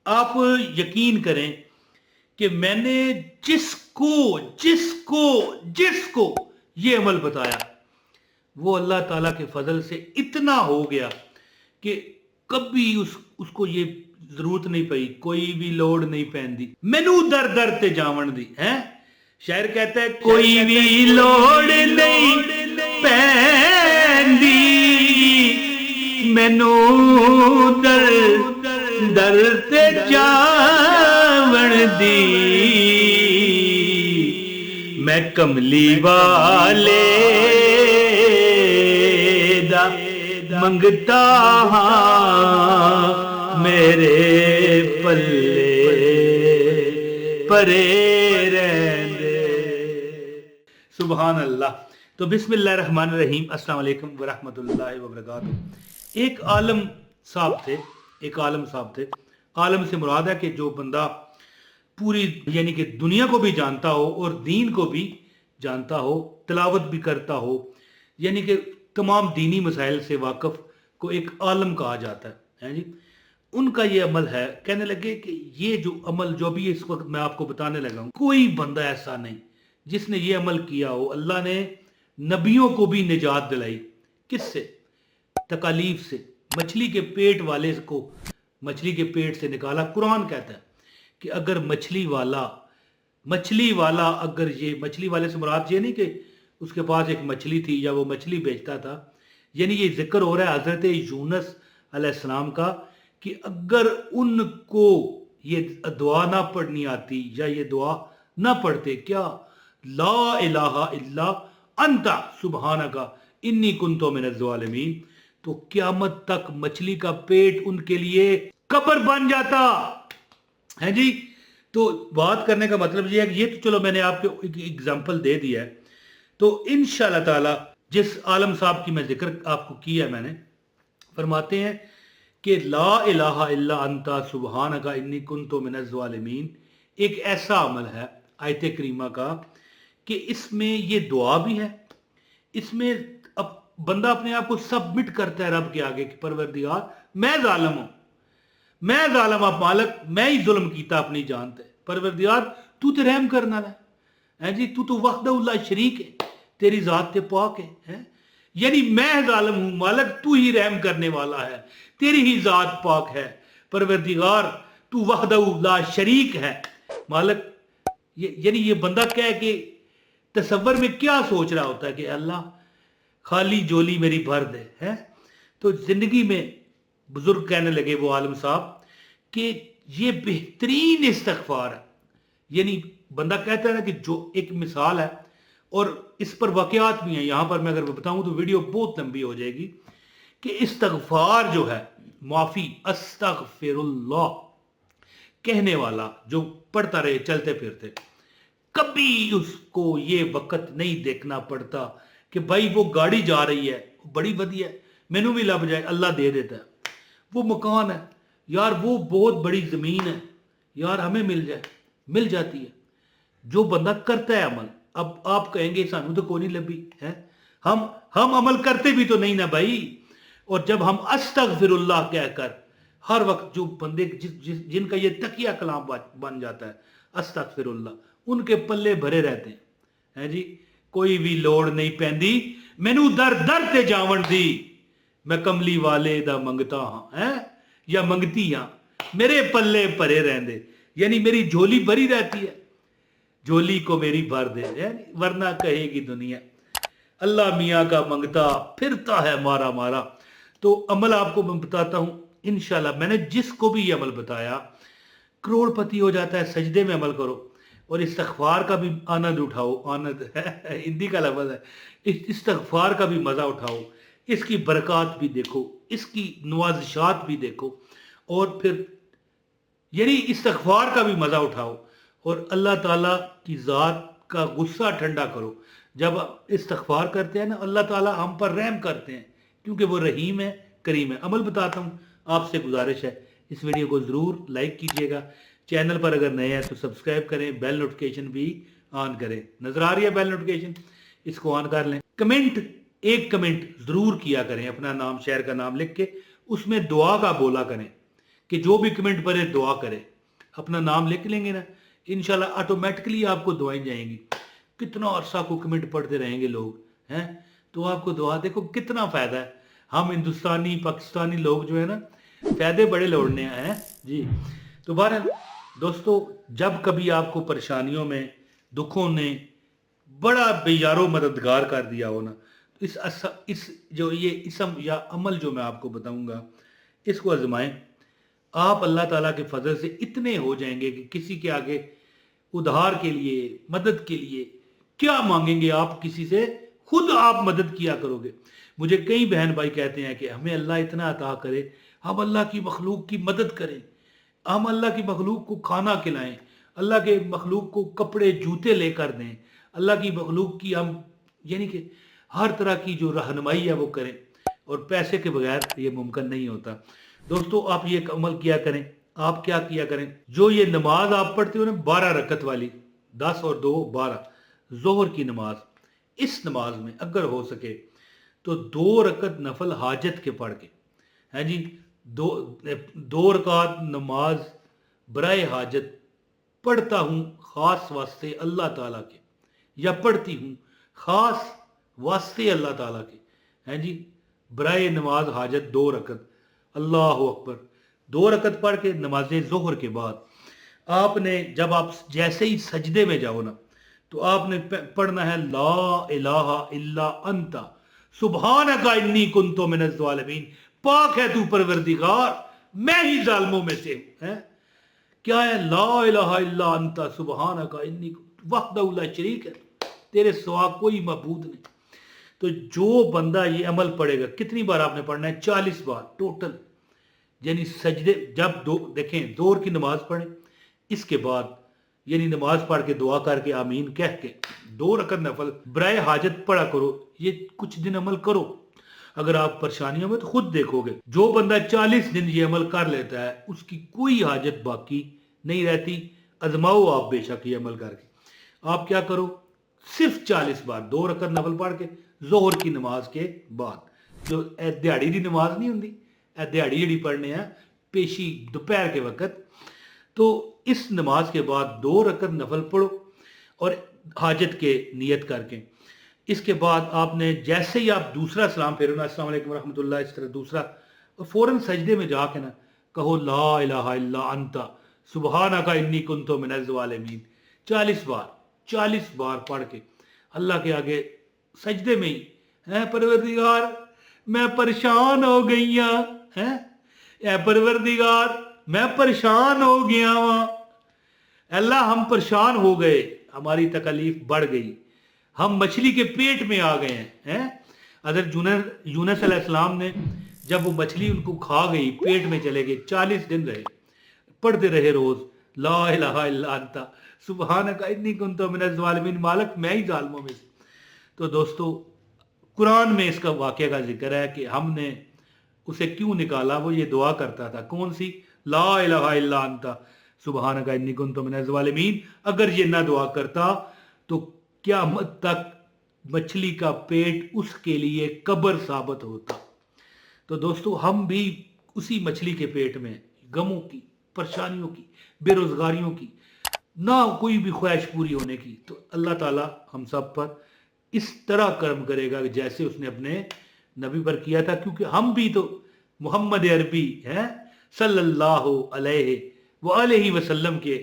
آپ یقین کریں کہ میں نے جس کو یہ عمل بتایا وہ اللہ تعالیٰ کے فضل سے اتنا ہو گیا کہ کبھی اس کو یہ ضرورت نہیں پئی، کوئی بھی لوڑ نہیں پہن دی، مینو در در تے جاون دی ہیں۔ شاعر کہتا ہے کوئی بھی لوڑ نہیں پہن دی، مینو در در تے جاون دی، میں کملی والے دا منگتا ہاں، میرے پلے پرے رہندے۔ سبحان اللہ۔ تو بسم اللہ الرحمن الرحیم، السلام علیکم ورحمۃ اللہ وبرکاتہ۔ ایک عالم صاحب تھے، عالم سے مراد ہے کہ جو بندہ پوری یعنی کہ دنیا کو بھی جانتا ہو اور دین کو بھی جانتا ہو، تلاوت بھی کرتا ہو، یعنی کہ تمام دینی مسائل سے واقف کو ایک عالم کہا جاتا ہے جی۔ ان کا یہ عمل ہے، کہنے لگے کہ یہ جو عمل جو بھی اس وقت میں آپ کو بتانے لگا ہوں، کوئی بندہ ایسا نہیں جس نے یہ عمل کیا ہو۔ اللہ نے نبیوں کو بھی نجات دلائی، کس سے؟ تکالیف سے۔ مچھلی کے پیٹ والے کو مچھلی کے پیٹ سے نکالا۔ قرآن کہتا ہے کہ اگر مچھلی والا اگر یہ مچھلی والے سے مراد یہ نہیں کہ اس کے پاس ایک مچھلی تھی یا وہ مچھلی بیچتا تھا، یعنی یہ ذکر ہو رہا ہے حضرت یونس علیہ السلام کا کہ اگر ان کو یہ دعا نہ پڑھنی آتی یا یہ دعا نہ پڑھتے، کیا لا الہ الا انت سبحانک انی کنت من الظالمین، تو قیامت تک مچھلی کا پیٹ ان کے لیے قبر بن جاتا ہے جی۔ تو بات کرنے کا مطلب یہ ہے کہ یہ تو چلو میں نے آپ کو ایک ایگزامپل دے دیا ہے۔ تو انشاءاللہ تعالی جس عالم صاحب کی میں ذکر آپ کو کیا ہے، میں نے فرماتے ہیں کہ لا الہ الا انت سبحانک انی کنت من الظالمین ایک ایسا عمل ہے آیت کریمہ کا کہ اس میں یہ دعا بھی ہے، اس میں بندہ اپنے آپ کو سبمٹ کرتا ہے رب کے آگے کہ پروردگار میں ظالم ہوں، میں ظالم آپ مالک، میں ہی ظلم کیتا اپنی جان تے، پروردگار تو تے رحم کرنا ہے جی، تو وحدہ اللہ شریک ہے، تیری ذات تے پاک ہے، یعنی میں ظالم ہوں مالک، تو ہی رحم کرنے والا ہے، تیری ہی ذات پاک ہے، پروردگار تو وحدہ اللہ شریک ہے مالک۔ یعنی یہ بندہ کہہ کہ تصور میں کیا سوچ رہا ہوتا ہے کہ اللہ خالی جولی میری بھر دے ہے۔ تو زندگی میں بزرگ کہنے لگے وہ عالم صاحب کہ یہ بہترین استغفار ہے، یعنی بندہ کہتا ہے نا کہ جو ایک مثال ہے اور اس پر واقعات بھی ہیں، یہاں پر میں اگر بتاؤں تو ویڈیو بہت لمبی ہو جائے گی، کہ استغفار جو ہے معافی، استغفر اللہ کہنے والا جو پڑھتا رہے چلتے پھرتے، کبھی اس کو یہ وقت نہیں دیکھنا پڑتا کہ بھائی وہ گاڑی جا رہی ہے بڑی ودیا ہے، مینوں بھی لب جائے، اللہ دے دیتا ہے، وہ مکان ہے یار، وہ بہت بڑی زمین ہے یار، ہمیں مل جاتی ہے۔ جو بندہ کرتا ہے عمل، اب آپ کہیں گے سانوں تو کوئی نہیں لبھی ہے، ہم عمل کرتے بھی تو نہیں نا بھائی۔ اور جب ہم استغفر اللہ کہہ کر ہر وقت جو بندے جن کا یہ تقیہ کلام بن جاتا ہے استغفر اللہ، ان کے پلے بھرے رہتے ہیں جی۔ کوئی بھی لوڑ نہیں پیندی، مینو در در تے جاون دی، میں کملی والے دا منگتا ہاں یا منگتی ہاں، میرے پلے پرے رہندے، یعنی میری جھولی بھری رہتی ہے، جھولی کو میری بھر دے، ورنہ کہے گی دنیا اللہ میاں کا منگتا پھرتا ہے مارا مارا۔ تو عمل آپ کو میں بتاتا ہوں انشاءاللہ، میں نے جس کو بھی یہ عمل بتایا کروڑ پتی ہو جاتا ہے۔ سجدے میں عمل کرو اور استغفار کا بھی آنند اٹھاؤ، آنند ہے ہندی کا لفظ ہے، استغفار کا بھی مزہ اٹھاؤ، اس کی برکات بھی دیکھو، اس کی نوازشات بھی دیکھو، اور پھر یعنی استغفار کا بھی مزہ اٹھاؤ اور اللہ تعالیٰ کی ذات کا غصہ ٹھنڈا کرو۔ جب استغفار کرتے ہیں نا، اللہ تعالیٰ ہم پر رحم کرتے ہیں کیونکہ وہ رحیم ہے، کریم ہے۔ عمل بتاتا ہوں، آپ سے گزارش ہے اس ویڈیو کو ضرور لائک کیجئے گا، چینل پر اگر نئے ہیں تو سبسکرائب کریں، بیل نوٹیفیکیشن بھی آن کریں۔ نظر آ رہی ہے بیل نوٹیفیکیشن؟ اس کو آن کر لیں۔ ایک کمنٹ ضرور کیا کریں، اپنا نام، شہر کا نام لکھ کے اس میں دعا کا بولا کریں کہ جو بھی کمنٹ پڑھے دعا کرے، اپنا نام لکھ لیں گے نا، انشاءاللہ آٹومیٹکلی آپ کو دعائیں جائیں گی۔ کتنا عرصہ کو کمنٹ پڑھتے رہیں گے لوگ ہیں، تو آپ کو دعا، دیکھو کتنا فائدہ ہے۔ ہم ہندوستانی پاکستانی لوگ جو ہے نا، فائدے بڑے لوڑنے ہیں جی۔ تو بہرحال دوستو، جب کبھی آپ کو پریشانیوں میں، دکھوں نے بڑا بے یارو مددگار کر دیا ہو نا، تو اس جو یہ اسم یا عمل جو میں آپ کو بتاؤں گا، اس کو آزمائیں۔ آپ اللہ تعالیٰ کے فضل سے اتنے ہو جائیں گے کہ کسی کے آگے ادھار کے لیے، مدد کے لیے کیا مانگیں گے آپ کسی سے، خود آپ مدد کیا کرو گے۔ مجھے کئی بہن بھائی کہتے ہیں کہ ہمیں اللہ اتنا عطا کرے، ہم اللہ کی مخلوق کی مدد کریں، ہم اللہ کی مخلوق کو کھانا کھلائیں، اللہ کے مخلوق کو کپڑے جوتے لے کر دیں، اللہ کی مخلوق کی ہم یعنی کہ ہر طرح کی جو رہنمائی ہے وہ کریں، اور پیسے کے بغیر یہ ممکن نہیں ہوتا۔ دوستو، آپ یہ ایک عمل کیا کریں۔ آپ کیا کیا کریں، جو یہ نماز آپ پڑھتے ہو نا 12 رکعت والی، 10 اور 2 12 ظہر کی نماز، اس نماز میں اگر ہو سکے تو 2 رکعت نفل حاجت کے پڑھ کے، ہے جی، دو رکعت نماز برائے حاجت پڑھتا ہوں خاص واسطے اللہ تعالیٰ کے، یا پڑھتی ہوں خاص واسطے اللہ تعالیٰ کے، ہیں جی، برائے نماز حاجت 2 رکعت، اللہ اکبر، 2 رکعت پڑھ کے نماز ظہر کے بعد آپ نے، جب آپ جیسے ہی سجدے میں جاؤ نا، تو آپ نے پڑھنا ہے لا الہ الا انت سبحانک انی کنت من الظالمین، پاک ہے تو پروردگار، میں ہی ظالموں میں سے ہوں۔ کیا ہے؟ لا الہ الا انت سبحانک انی وحدہ لا شریک ہے، تیرے سوا کوئی معبود نہیں۔ تو جو بندہ یہ عمل پڑھے گا، کتنی بار آپ نے پڑھنا ہے؟ 40 بار ٹوٹل، یعنی سجدے جب دیکھیں زور کی نماز پڑھیں، اس کے بعد یعنی نماز پڑھ کے دعا کر کے آمین کہہ کے 2 رکعت نفل برائے حاجت پڑھا کرو۔ یہ کچھ دن عمل کرو، اگر آپ پریشانیوں میں تو خود دیکھو گے، جو بندہ 40 دن یہ عمل کر لیتا ہے اس کی کوئی حاجت باقی نہیں رہتی۔ ازماؤ آپ بے شک یہ عمل کر کے۔ آپ کیا کرو، صرف 40 بار 2 رکعت نفل پڑھ کے ظہر کی نماز کے بعد، جو دیہڑی دی نماز نہیں ہوندی، دیہڑی جڑی پڑھنے ہیں پیشی دوپہر کے وقت، تو اس نماز کے بعد 2 رکعت نفل پڑھو اور حاجت کے نیت کر کے۔ اس کے بعد آپ نے جیسے ہی آپ دوسرا سلام پھیرونا، السلام علیکم ورحمۃ اللہ، اس طرح دوسرا، اور فوراً سجدے میں جا کے نا کہو لا الہ الا انت سبحانک انی کنت من الظالمین، 40 بار پڑھ کے اللہ کے آگے سجدے میں ہی، اے پروردگار میں پریشان ہو گئی ہوں، اے پروردگار میں پریشان ہو گیا ہوں، اللہ ہم پریشان ہو گئے، ہماری تکلیف بڑھ گئی، ہم مچھلی کے پیٹ میں آ گئے ہیں۔ حضرت یونس علیہ السلام نے جب وہ مچھلی ان کو کھا گئی، پیٹ میں چلے گئے، 40 دن رہے، پڑھتے رہے روز لا الہ الا انت سبحانک انی کنت من الظالمین، مالک میں ہی ظالموں میں سے۔ تو دوستو، قرآن میں اس کا واقعہ کا ذکر ہے کہ ہم نے اسے کیوں نکالا، وہ یہ دعا کرتا تھا، کون سی؟ لا الہ الا انت سبحانک انی کنت من الظالمین۔ اگر یہ نہ دعا کرتا تو قیامت تک مچھلی کا پیٹ اس کے لیے قبر ثابت ہوتا۔ تو دوستو، ہم بھی اسی مچھلی کے پیٹ میں، غموں کی، پریشانیوں کی، بے روزگاریوں کی، نہ کوئی بھی خواہش پوری ہونے کی، تو اللہ تعالیٰ ہم سب پر اس طرح کرم کرے گا جیسے اس نے اپنے نبی پر کیا تھا، کیونکہ ہم بھی تو محمد عربی ہیں صلی اللہ علیہ وآلہ وسلم کے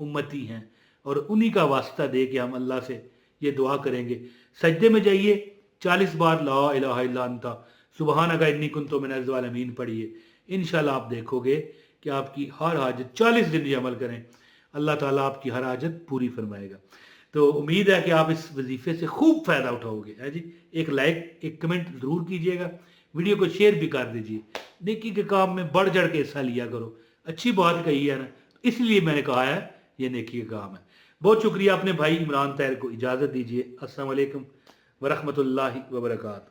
امتی ہیں، اور انہی کا واسطہ دے کے ہم اللہ سے یہ دعا کریں گے۔ سجدے میں جائیے، 40 بار لا الہ الا انت سبحانک انی کنت من الظالمین پڑھیے، انشاءاللہ آپ دیکھو گے کہ آپ کی ہر حاجت، 40 دن یہ عمل کریں، اللہ تعالیٰ آپ کی ہر حاجت پوری فرمائے گا۔ تو امید ہے کہ آپ اس وظیفے سے خوب فائدہ اٹھاؤ گے، ہے جی۔ ایک لائک، ایک کمنٹ ضرور کیجئے گا، ویڈیو کو شیئر بھی کر دیجئے، نیکی کے کام میں بڑھ چڑھ کے حصہ لیا کرو، اچھی بات کہی ہے نا، اس لیے میں نے کہا ہے یہ نیکی کا کام ہے۔ بہت شکریہ، اپنے بھائی عمران طاہر کو اجازت دیجئے۔ السلام علیکم ورحمۃ اللہ وبرکاتہ۔